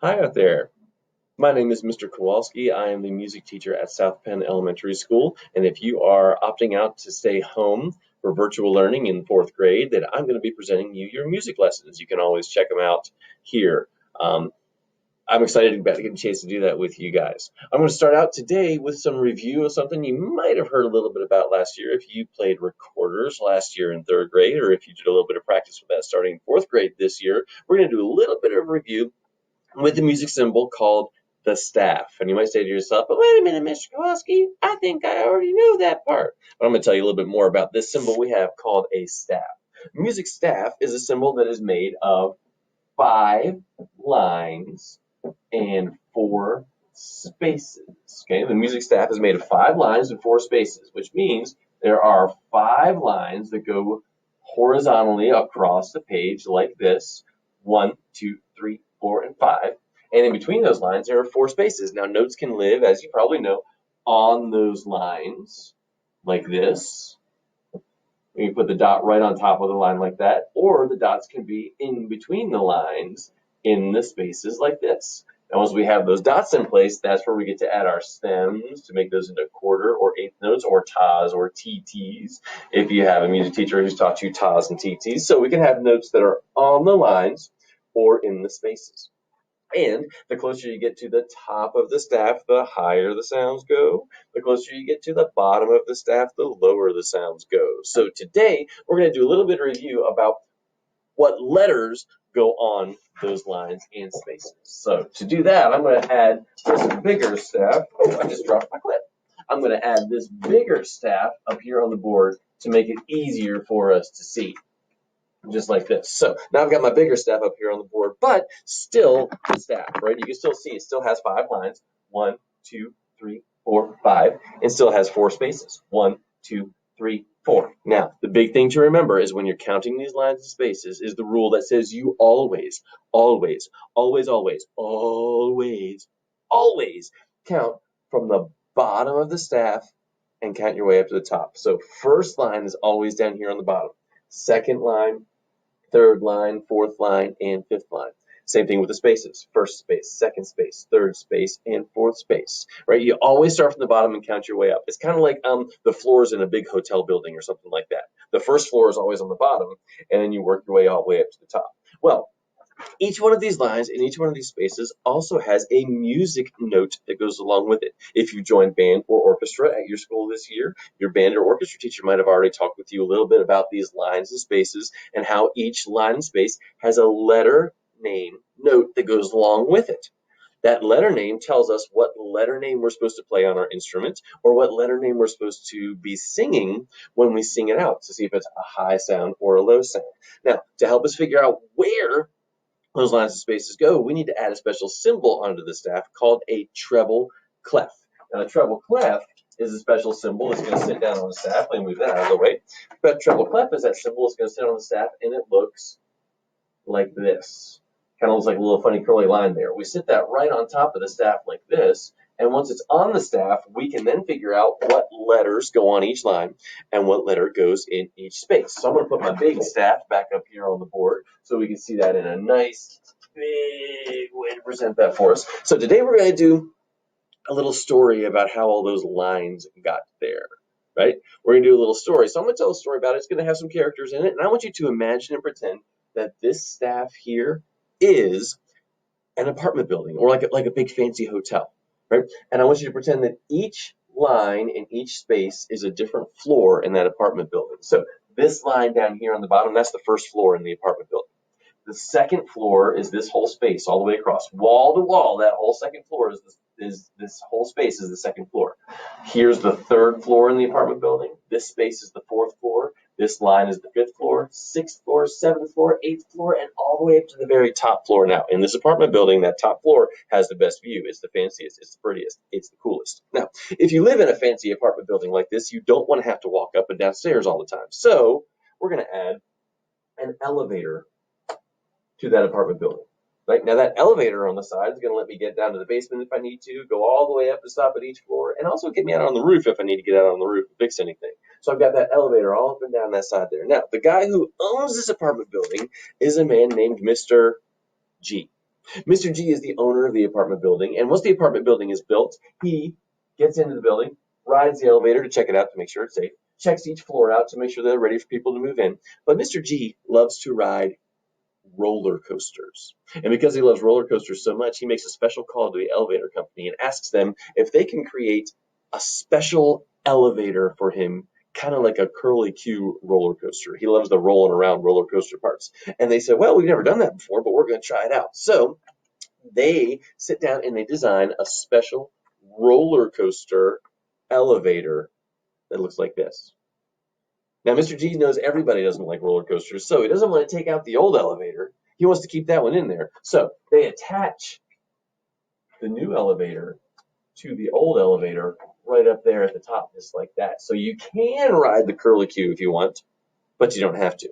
Hi out there. My name is Mr. Kowalski. I am the music teacher at South Penn Elementary School. And if you are opting out to stay home for virtual learning in fourth grade, then I'm going to be presenting you your music lessons. You can always check them out here. I'm excited about getting a chance to do that with you guys. I'm going to start out today with some review of something you might have heard a little bit about last year if you played recorders last year in third grade, or if you did a little bit of practice with that starting in fourth grade this year. We're going to do a little bit of review with the music symbol called the staff. And you might say to yourself, but wait a minute, Mr. Kowalski, I think I already know that part. But I'm going to tell you a little bit more about this symbol we have called a staff. Music staff is a symbol that is made of 5 lines and 4 spaces. Okay, the music staff is made of 5 lines and 4 spaces, which means there are 5 lines that go horizontally across the page like this. 1, 2, 3, 4, and 5. And in between those lines, there are 4 spaces. Now, notes can live, as you probably know, on those lines like this. You put the dot right on top of the line like that, or the dots can be in between the lines in the spaces like this. And once we have those dots in place, that's where we get to add our stems to make those into quarter or eighth notes or tas or TTs if you have a music teacher who's taught you tas and TTs. So we can have notes that are on the lines or in the spaces. And the closer you get to the top of the staff, the higher the sounds go. The closer you get to the bottom of the staff, the lower the sounds go. So today, we're going to do a little bit of review about what letters go on those lines and spaces. So to do that, I'm going to add this bigger staff. Oh, I just dropped my clip. I'm going to add this bigger staff up here on the board to make it easier for us to see. Just like this. So now I've got my bigger staff up here on the board, but still the staff, right? You can still see it still has 5 lines. 1, 2, 3, 4, 5. It still has 4 spaces. 1, 2, 3, 4. Now, the big thing to remember is when you're counting these lines and spaces is the rule that says you always, always, always, always, always, always count from the bottom of the staff and count your way up to the top. So first line is always down here on the bottom. Second line, third line, fourth line, and fifth line. Same thing with the spaces. First space, second space, third space, and fourth space, right? You always start from the bottom and count your way up. It's kind of like the floors in a big hotel building or something like that. The first floor is always on the bottom, and then you work your way all the way up to the top. Well, each one of these lines and each one of these spaces also has a music note that goes along with it. If you joined band or orchestra at your school this year, your band or orchestra teacher might have already talked with you a little bit about these lines and spaces and how each line and space has a letter name note that goes along with it. That letter name tells us what letter name we're supposed to play on our instrument or what letter name we're supposed to be singing when we sing it out to see if it's a high sound or a low sound. Now, to help us figure out where those lines and spaces go, we need to add a special symbol onto the staff called a treble clef. Now, a treble clef is a special symbol that's going to sit down on the staff. Let me move that out of the way. But treble clef is that symbol that's going to sit on the staff, and it looks like this. Kind of looks like a little funny curly line there. We sit that right on top of the staff like this, and once it's on the staff, we can then figure out what letters go on each line and what letter goes in each space. So I'm going to put my big staff back up here on the board so we can see that in a nice, big way to present that for us. So today we're going to do a little story about how all those lines got there, right? We're going to do a little story. So I'm going to tell a story about it. It's going to have some characters in it, and I want you to imagine and pretend that this staff here is an apartment building or like a big fancy hotel, right? And I want you to pretend that each line in each space is a different floor in that apartment building. So this line down here on the bottom, that's the first floor in the apartment building. The second floor is this whole space all the way across, wall to wall. That whole second floor is this whole space is the second floor. Here's the third floor in the apartment building. This space is the fourth floor. This line is the fifth floor, sixth floor, seventh floor, eighth floor, and all the way up to the very top floor. Now, in this apartment building, that top floor has the best view. It's the fanciest, it's the prettiest, it's the coolest. Now, if you live in a fancy apartment building like this, you don't want to have to walk up and down stairs all the time. So we're going to add an elevator to that apartment building. Right? Now that elevator on the side is going to let me get down to the basement if I need to, go all the way up to stop at each floor, and also get me out on the roof if I need to get out on the roof and fix anything. So I've got that elevator all up and down that side there. Now, the guy who owns this apartment building is a man named Mr. G. Mr. G is the owner of the apartment building, and once the apartment building is built, he gets into the building, rides the elevator to check it out to make sure it's safe, checks each floor out to make sure they're ready for people to move in. But Mr. G loves to ride roller coasters. And because he loves roller coasters so much, he makes a special call to the elevator company and asks them if they can create a special elevator for him, kind of like a curly Q roller coaster. He loves the rolling around roller coaster parts. And they said, well, we've never done that before, but we're going to try it out. So they sit down and they design a special roller coaster elevator that looks like this. Now, Mr. G knows everybody doesn't like roller coasters, so he doesn't want to take out the old elevator. He wants to keep that one in there. So they attach the new elevator to the old elevator right up there at the top, just like that. So you can ride the curlicue if you want, but you don't have to.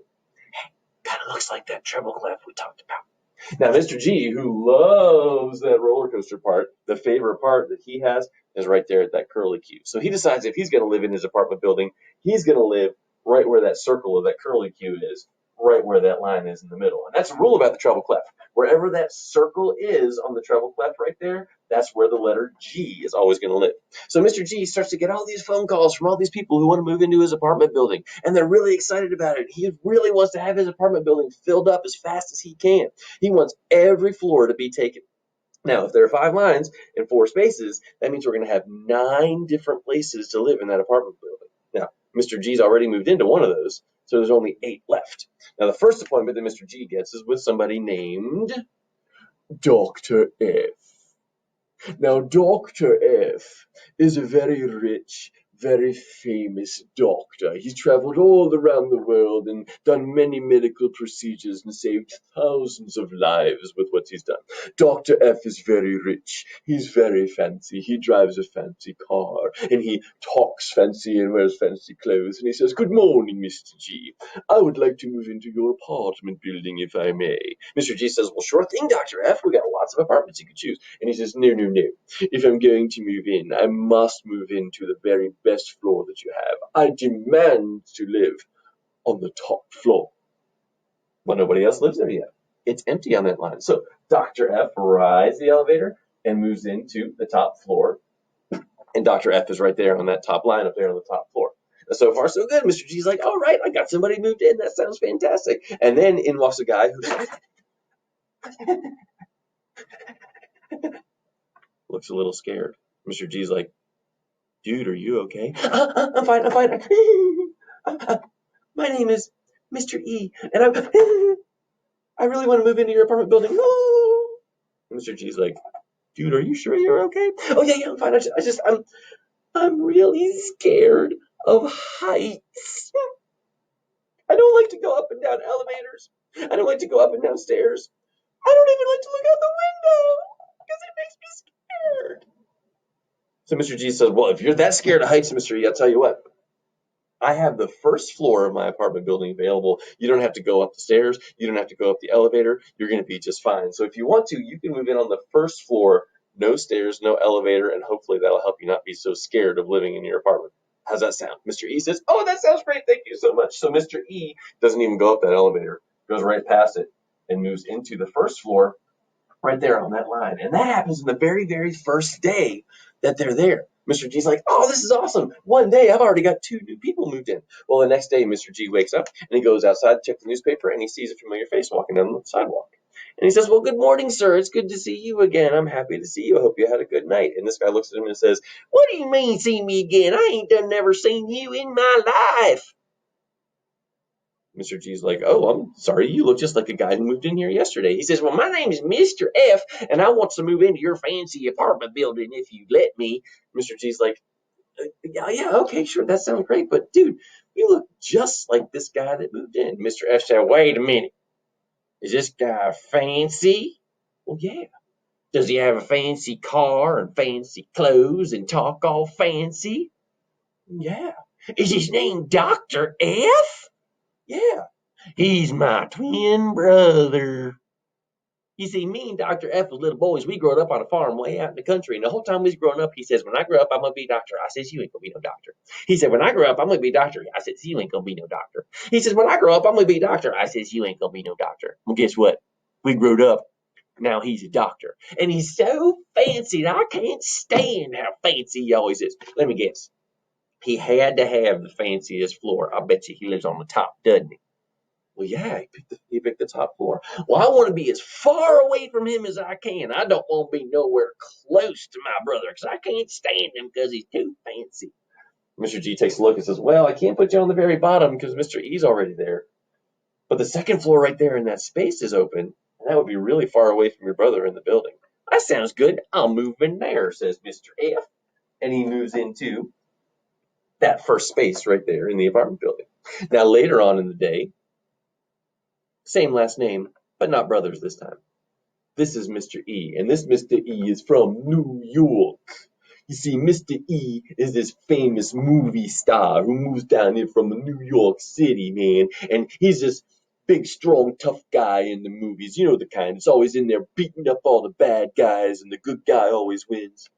Kind of looks like that treble clef we talked about. Now, Mr. G, who loves that roller coaster part, the favorite part that he has is right there at that curlicue. So he decides if he's going to live in his apartment building, he's going to live right where that circle of that curlicue is, right where that line is in the middle. And that's a rule about the treble clef. Wherever that circle is on the treble clef right there, that's where the letter G is always going to live. So Mr. G starts to get all these phone calls from all these people who want to move into his apartment building, and they're really excited about it. He really wants to have his apartment building filled up as fast as he can. He wants every floor to be taken. Now, if there are 5 lines and 4 spaces, that means we're going to have 9 different places to live in that apartment building. Now, Mr. G's already moved into one of those, so there's only 8 left. Now, the first appointment that Mr. G gets is with somebody named Dr. F. Now, Dr. F is a very rich, very famous doctor. He's traveled all around the world and done many medical procedures and saved thousands of lives with what he's done. Dr. F is very rich. He's very fancy. He drives a fancy car and he talks fancy and wears fancy clothes. And he says, "Good morning, Mr. G. I would like to move into your apartment building if I may." Mr. G says, "Well, sure thing, Dr. F. We got lots of apartments you can choose." And he says, "No, no, no. If I'm going to move in, I must move into the very best floor that you have. I demand to live on the top floor." Well, nobody else lives there yet. It's empty on that line. So Dr. F rides the elevator and moves into the top floor. And Dr. F is right there on that top line up there on the top floor. So far, so good. Mr. G's like, "All right, I got somebody moved in. That sounds fantastic." And then in walks a guy who looks a little scared. Mr. G's like, "Dude, are you okay?" "I'm fine, I'm fine. My name is Mr. E, and I really want to move into your apartment building." Mr. G's like, "Dude, are you sure you're okay?" "Oh, yeah, I'm fine. I'm really scared of heights. I don't like to go up and down elevators. I don't like to go up and down stairs. I don't even like to look out the window because it makes me scared." So Mr. G says, "Well, if you're that scared of heights, Mr. E, I'll tell you what. I have the first floor of my apartment building available. You don't have to go up the stairs. You don't have to go up the elevator. You're going to be just fine. So if you want to, you can move in on the first floor, no stairs, no elevator, and hopefully that'll help you not be so scared of living in your apartment." How's that sound? Mr. E says, "Oh, that sounds great. Thank you so much." So Mr. E doesn't even go up that elevator, goes right past it and moves into the first floor right there on that line. And that happens in the very, very first day that they're there. Mr. G's like, "Oh, this is awesome. One day I've already got 2 new people moved in." Well, the next day, Mr. G wakes up and he goes outside to check the newspaper and he sees a familiar face walking down the sidewalk. And he says, "Well, good morning, sir. It's good to see you again. I'm happy to see you. I hope you had a good night." And this guy looks at him and says, "What do you mean, see me again? I ain't done never seen you in my life." Mr. G's like, "Oh, I'm sorry. You look just like a guy who moved in here yesterday." He says, "Well, my name is Mr. F, and I want to move into your fancy apartment building if you let me." Mr. G's like, "Yeah, okay, sure. That sounds great. But, dude, you look just like this guy that moved in." Mr. F said, "Wait a minute. Is this guy fancy?" "Well, yeah." "Does he have a fancy car and fancy clothes and talk all fancy?" "Yeah." "Is his name Dr. F?" "Yeah." "He's my twin brother." You see, me and Dr. F was little boys. We growed up on a farm way out in the country. And the whole time we was growing up, he says, "When I grow up, I'm going to be a doctor." I says, "You ain't going to be no doctor." He said, "When I grow up, I'm going to be a doctor." I says, "You ain't going to be no doctor." He says, "When I grow up, I'm going to be a doctor." I says, "You ain't going to be no doctor." Well, guess what? We growed up Now he's a doctor, and he's so fancy that I can't stand how fancy he always is. Let me guess. He had to have the fanciest floor. I bet you he lives on the top, doesn't he? Well, yeah, he picked the top floor. Well, I want to be as far away from him as I can. I don't want to be nowhere close to my brother because I can't stand him because he's too fancy. Mr. G takes a look and says, well, I can't put you on the very bottom because Mr. E's already there. But the second floor right there in that space is open, and that would be really far away from your brother in the building. That sounds good. I'll move in there, says Mr. F. And he moves into that first space right there in the apartment building. Now, later on in the day, same last name, but not brothers this time. This is Mr. E, and this Mr. E is from New York. You see, Mr. E is this famous movie star who moves down here from New York City, man. And he's this big, strong, tough guy in the movies. You know the kind that's always in there beating up all the bad guys, and the good guy always wins.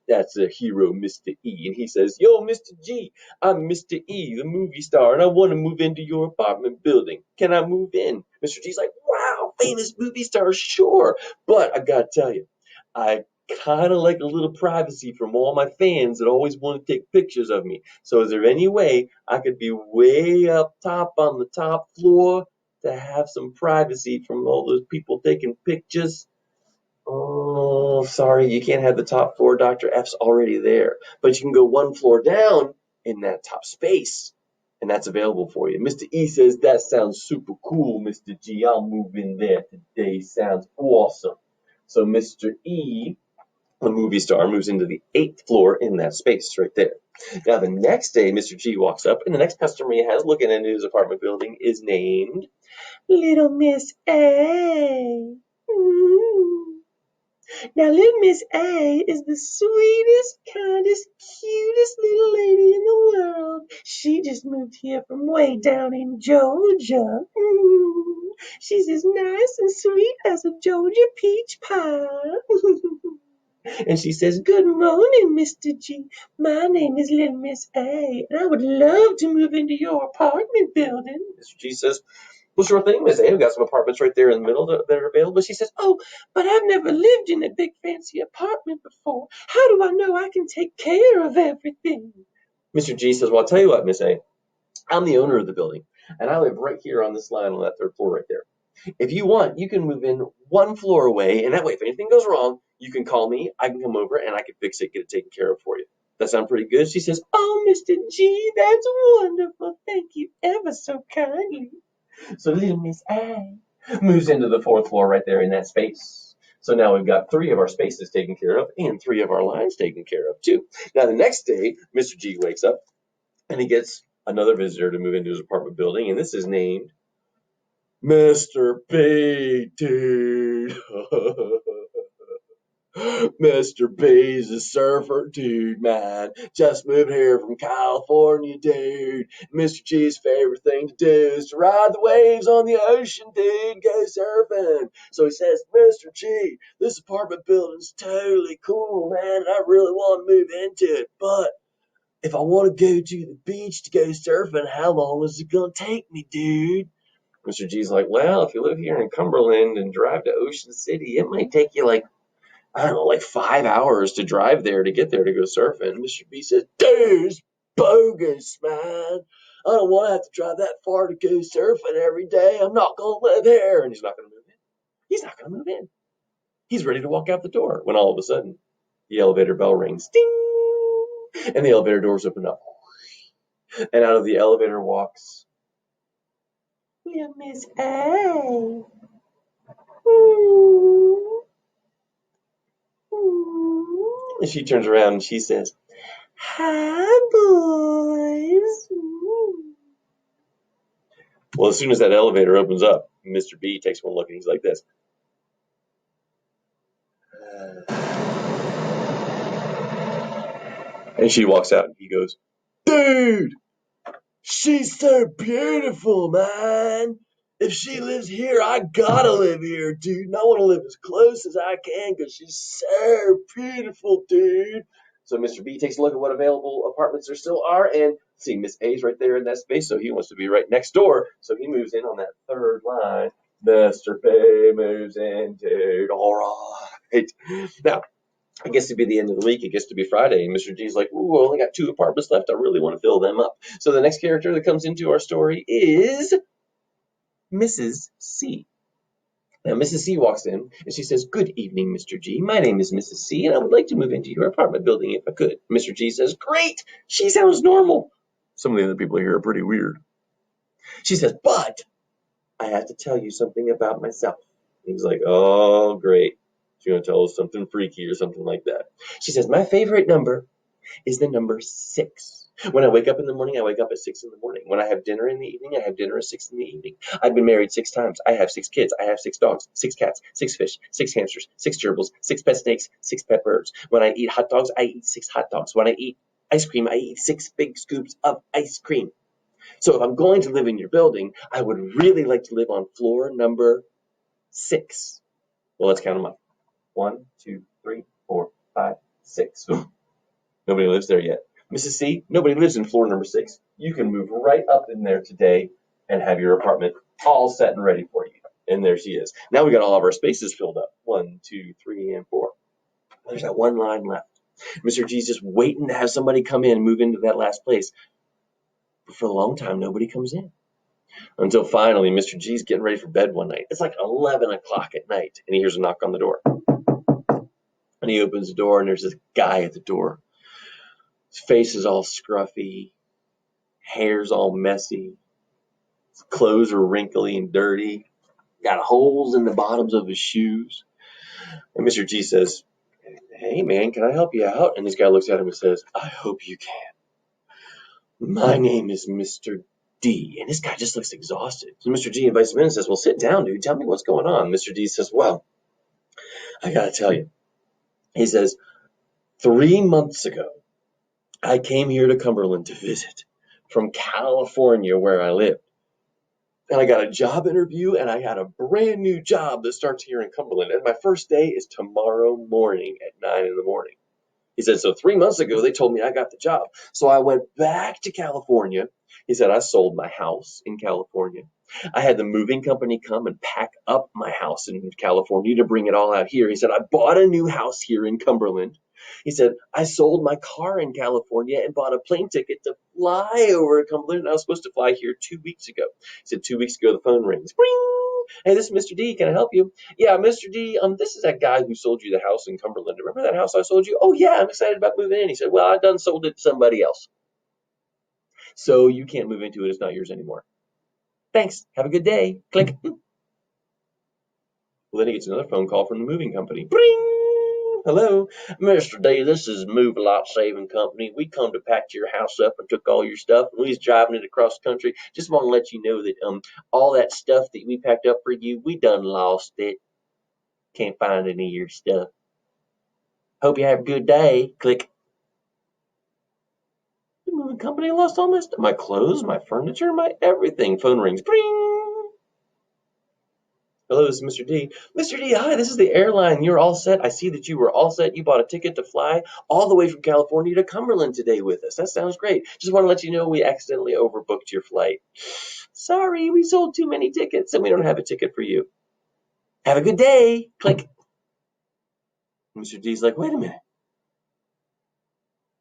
That's a hero, Mr. E. And he says, yo, Mr. G, I'm Mr. E, the movie star, and I want to move into your apartment building. Can I move in? Mr. G's like, wow, famous movie star, sure. But I got to tell you, I kind of like a little privacy from all my fans that always want to take pictures of me. So is there any way I could be way up top on the top floor to have some privacy from all those people taking pictures? Oh, sorry, you can't have the top floor. Dr. F's already there. But you can go one floor down in that top space, and that's available for you. Mr. E says, that sounds super cool, Mr. G. I'll move in there today. Sounds awesome. So Mr. E, the movie star, moves into the 8th floor in that space right there. Now, the next day, Mr. G walks up, and the next customer he has looking into his apartment building is named Little Miss A. Now, little Miss A is the sweetest, kindest, cutest little lady in the world. She just moved here from way down in Georgia. She's as nice and sweet as a Georgia peach pie. And she says, good morning, Mr. G. My name is Little Miss A, and I would love to move into your apartment building. Mr. G says, well, sure thing, Miss A. We've got some apartments right there in the middle that are available. She says, oh, but I've never lived in a big fancy apartment before. How do I know I can take care of everything? Mr. G says, well, I'll tell you what, Miss A. I'm the owner of the building, and I live right here on this line on that 3rd floor right there. If you want, you can move in one floor away, and that way, if anything goes wrong, you can call me, I can come over, and I can fix it, get it taken care of for you. That sound pretty good? She says, oh, Mr. G, that's wonderful. Thank you ever so kindly. So little Miss A moves into the 4th floor right there in that space. So now we've got 3 of our spaces taken care of and 3 of our lines taken care of too. Now the next day, Mr. G wakes up and he gets another visitor to move into his apartment building, and this is named Mr. B, dude. Mr. B's a surfer dude, man. Just moved here from California, dude. Mr. G's favorite thing to do is to ride the waves on the ocean, dude. Go surfing. So he says, Mr. G, this apartment building's totally cool, man. I really want to move into it. But if I want to go to the beach to go surfing, how long is it going to take me, dude? Mr. G's like, well, if you live here in Cumberland and drive to Ocean City, it might take you like, I don't know, like 5 hours to drive there to get there to go surfing. Mr. B says, dude, it's bogus, man. I don't want to have to drive that far to go surfing every day. I'm not going to live here. And he's not going to move in. He's not going to move in. He's ready to walk out the door when all of a sudden the elevator bell rings. Ding! And the elevator doors open up. And out of the elevator walks little Miss A. And she turns around and she says, hi, boys. Well, as soon as that elevator opens up, Mr. B takes one look and he's like this. And she walks out and he goes, dude, she's so beautiful, man. If she lives here, I gotta live here, dude. And I want to live as close as I can because she's so beautiful, dude. So Mr. B takes a look at what available apartments there still are, and see, Miss A's right there in that space, so he wants to be right next door. So he moves in on that 3rd line. Mr. P moves into. All right. Now, it gets to be the end of the week. It gets to be Friday. And Mr. G's like, ooh, I only got 2 apartments left. I really want to fill them up. So the next character that comes into our story is Mrs. C. Now, Mrs. C walks in and she says, good evening, Mr. G. My name is Mrs. C, and I would like to move into your apartment building if I could. Mr. G says, great. She sounds normal. Some of the other people here are pretty weird. She says, but I have to tell you something about myself. He's like, oh, great. She's going to tell us something freaky or something like that. She says, my favorite number is the number 6. When I wake up in the morning, I wake up at 6 in the morning. When I have dinner in the evening, I have dinner at 6 in the evening. I've been married 6 times. I have 6 kids. I have 6 dogs, 6 cats, 6 fish, 6 hamsters, 6 gerbils, 6 pet snakes, 6 pet birds. When I eat hot dogs, I eat 6 hot dogs. When I eat ice cream, I eat 6 big scoops of ice cream. So if I'm going to live in your building, I would really like to live on floor number 6. Well, let's count them up. 1, 2, 3, 4, 5, 6. Nobody lives there yet. Mrs. C, nobody lives in floor number 6. You can move right up in there today and have your apartment all set and ready for you. And there she is. Now we got all of our spaces filled up. 1, 2, 3, and 4. There's that one line left. Mr. G's just waiting to have somebody come in and move into that last place. But for a long time, nobody comes in. Until finally, Mr. G's getting ready for bed one night. It's like 11 o'clock at night, and he hears a knock on the door. And he opens the door, and there's this guy at the door. His face is all scruffy, hair's all messy, his clothes are wrinkly and dirty, got holes in the bottoms of his shoes. And Mr. G says, hey man, can I help you out? And this guy looks at him and says, I hope you can. My name is Mr. D. And this guy just looks exhausted. So Mr. G invites him in and says, well, sit down, dude. Tell me what's going on. Mr. D says, well, I got to tell you. He says, 3 months ago, I came here to Cumberland to visit from California where I live. And I got a job interview, and I got a brand new job that starts here in Cumberland. And my first day is tomorrow morning at 9 in the morning. He said, so 3 months ago, they told me I got the job. So I went back to California. He said, I sold my house in California. I had the moving company come and pack up my house in California to bring it all out here. He said, I bought a new house here in Cumberland. He said, I sold my car in California and bought a plane ticket to fly over to Cumberland. And I was supposed to fly here 2 weeks ago. He said, 2 weeks ago, the phone rings. Bring! Hey, this is Mr. D. Can I help you? Yeah, Mr. D, this is that guy who sold you the house in Cumberland. Remember that house I sold you? Oh, yeah, I'm excited about moving in. He said, well, I done sold it to somebody else. So you can't move into it. It's not yours anymore. Thanks. Have a good day. Click. Well, then he gets another phone call from the moving company. Bring! Hello, Mr. D, this is Move a Lot Saving Company. We come to pack your house up and took all your stuff, and we was driving it across the country. Just want to let you know that all that stuff that we packed up for you, we done lost it. Can't find any of your stuff. Hope you have a good day. Click. The moving company lost all my stuff. My clothes, my furniture, my everything. Phone rings. Bring! Hello, this is Mr. D. Mr. D, hi, this is the airline. You're all set. I see that you were all set. You bought a ticket to fly all the way from California to Cumberland today with us. That sounds great. Just want to let you know we accidentally overbooked your flight. Sorry, we sold too many tickets and we don't have a ticket for you. Have a good day. Click. Mr. D's like, wait a minute.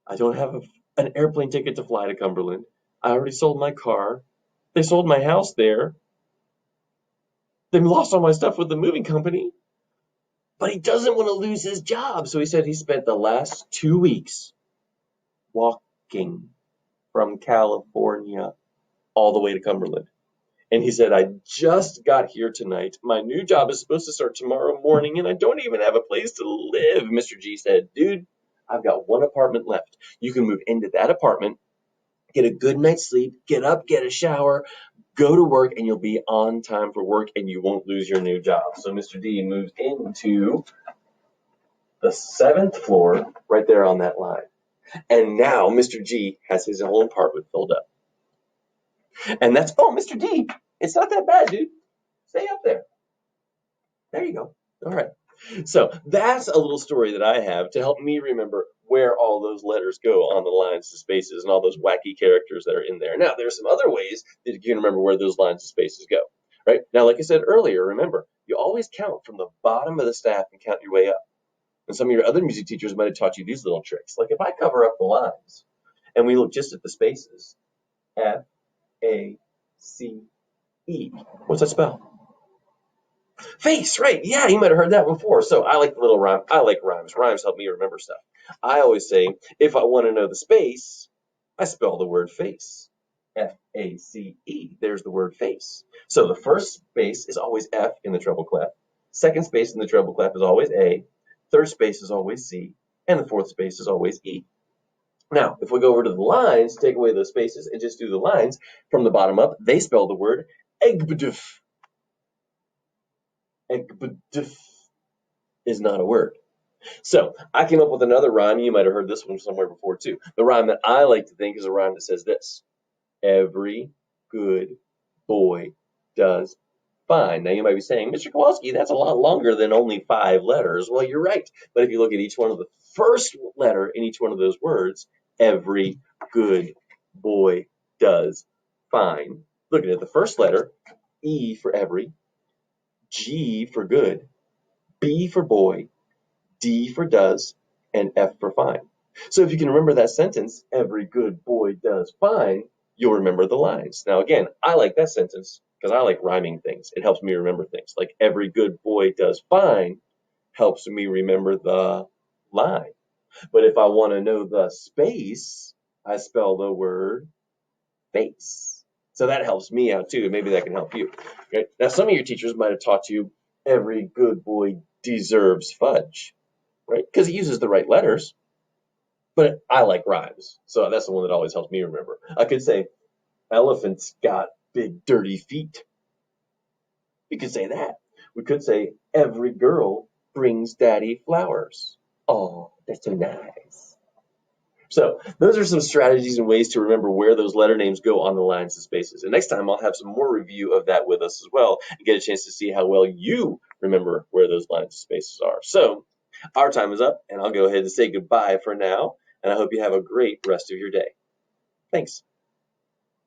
I don't have an airplane ticket to fly to Cumberland. I already sold my car. They sold my house there. They lost all my stuff with the moving company. But he doesn't want to lose his job. So he said he spent the last 2 weeks walking from California all the way to Cumberland. And he said, I just got here tonight. My new job is supposed to start tomorrow morning, and I don't even have a place to live. Mr. G said, dude, I've got one apartment left. You can move into that apartment, get a good night's sleep, get up, get a shower, go to work, and you'll be on time for work, and you won't lose your new job. So Mr. D moves into the 7th floor right there on that line. And now Mr. G has his whole apartment filled up. And that's, oh, Mr. D, it's not that bad, dude. Stay up there. There you go. All right. So that's a little story that I have to help me remember where all those letters go on the lines to spaces and all those wacky characters that are in there. Now, there are some other ways that you can remember where those lines to spaces go. right? Now, like I said earlier, remember, you always count from the bottom of the staff and count your way up. And some of your other music teachers might have taught you these little tricks. Like if I cover up the lines and we look just at the spaces, F, A, C, E. What's that spell? Face, right? Yeah, you might have heard that before. So I like the little rhyme. I like rhymes. Rhymes help me remember stuff. I always say, if I want to know the space, I spell the word face. F-A-C-E. There's the word face. So the first space is always F in the treble clef. Second space in the treble clef is always A. Third space is always C. And the fourth space is always E. Now, if we go over to the lines, take away those spaces and just do the lines from the bottom up, they spell the word egbdf. Egbdf is not a word. So I came up with another rhyme. You might have heard this one somewhere before too. The rhyme that I like to think is a rhyme that says this. Every good boy does fine. Now you might be saying, Mr. Kowalski, that's a lot longer than only 5 letters. Well, you're right. But if you look at each one of the first letter in each one of those words, every good boy does fine. Looking at the first letter, E for every, G for good, B for boy, D for does, and F for fine. So if you can remember that sentence, every good boy does fine, you'll remember the lines. Now again, I like that sentence because I like rhyming things. It helps me remember things. Like every good boy does fine helps me remember the line. But if I want to know the space, I spell the word face. So that helps me out too. Maybe that can help you. Okay? Now some of your teachers might have taught you every good boy deserves fudge, right? Because he uses the right letters. But I like rhymes, so that's the one that always helps me remember. I could say, elephants got big dirty feet. We could say that. We could say, every girl brings daddy flowers. Oh, that's so nice. So those are some strategies and ways to remember where those letter names go on the lines and spaces. And next time I'll have some more review of that with us as well and get a chance to see how well you remember where those lines and spaces are. So our time is up, and I'll go ahead and say goodbye for now. And I hope you have a great rest of your day. Thanks.